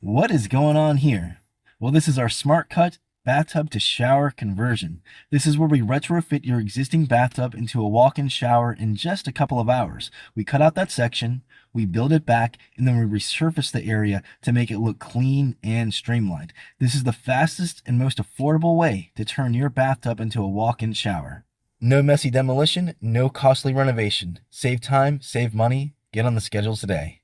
What is going on here? Well, this is our Smart Cut bathtub to shower conversion. This is where we retrofit your existing bathtub into a walk-in shower in just a couple of hours. We cut out that section, we build it back, and then we resurface the area to make it look clean and streamlined. This is the fastest and most affordable way to turn your bathtub into a walk-in shower. No messy demolition, no costly renovation. Save time, save money. Get on the schedule today.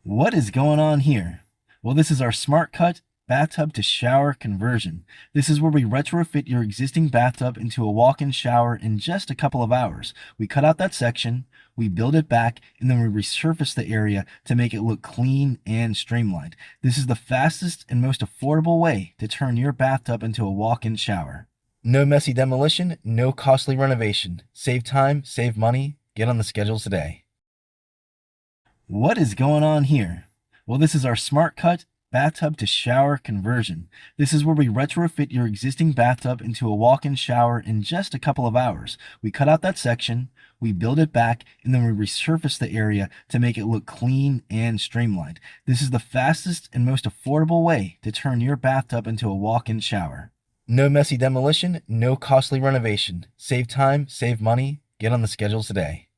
What is going on here? Well, this is our Smart Cut bathtub to shower conversion. This is where we retrofit your existing bathtub into a walk-in shower in just a couple of hours. We cut out that section, we build it back, and then we resurface the area to make it look clean and streamlined. This is the fastest and most affordable way to turn your bathtub into a walk-in shower. No messy demolition, no costly renovation. Save time, save money. Get on the schedule today. What is going on here? Well, this is our Smart Cut bathtub to shower conversion. This is where we retrofit your existing bathtub into a walk-in shower in just a couple of hours. We cut out that section, we build it back, and then we resurface the area to make it look clean and streamlined. This is the fastest and most affordable way to turn your bathtub into a walk-in shower. No messy demolition, no costly renovation. Save time, save money. Get on the schedule today.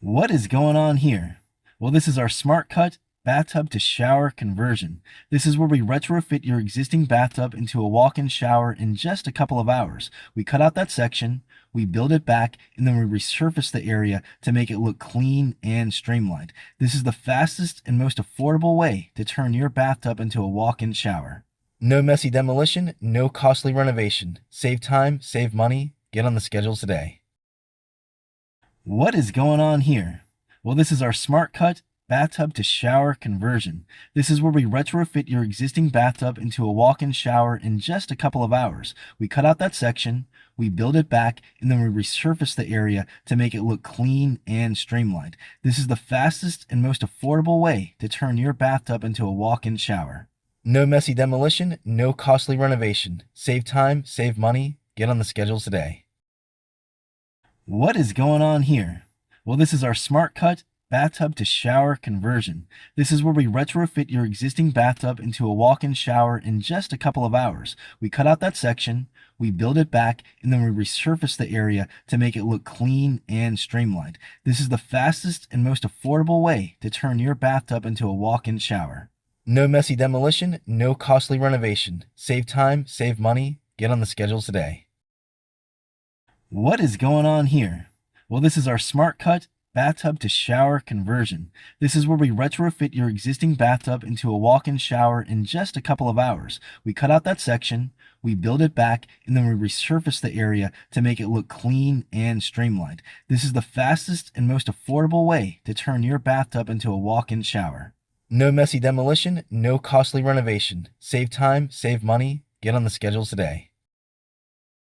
What is going on here? Well, this is our Smart Cut bathtub to shower conversion. This is where we retrofit your existing bathtub into a walk-in shower in just a couple of hours. We cut out that section, we build it back, and then we resurface the area to make it look clean and streamlined. This is the fastest and most affordable way to turn your bathtub into a walk-in shower. No messy demolition, no costly renovation. Save time, save money. Get on the schedule today. What is going on here? Well, this is our Smart Cut bathtub to shower conversion. This is where we retrofit your existing bathtub into a walk-in shower in just a couple of hours. We cut out that section, we build it back, and then we resurface the area to make it look clean and streamlined. This is the fastest and most affordable way to turn your bathtub into a walk-in shower. No messy demolition, no costly renovation. Save time, save money. Get on the schedule today. What is going on here? Well, this is our Smart Cut bathtub to shower conversion. This is where we retrofit your existing bathtub into a walk-in shower in just a couple of hours. We cut out that section, we build it back, and then we resurface the area to make it look clean and streamlined. This is the fastest and most affordable way to turn your bathtub into a walk-in shower. No messy demolition, no costly renovation. Save time, save money. Get on the schedule today. What is going on here? Well, this is our Smart Cut bathtub to shower conversion. This is where we retrofit your existing bathtub into a walk-in shower in just a couple of hours. We cut out that section, we build it back, and then we resurface the area to make it look clean and streamlined. This is the fastest and most affordable way to turn your bathtub into a walk-in shower. No messy demolition, no costly renovation. Save time, save money. Get on the schedule today.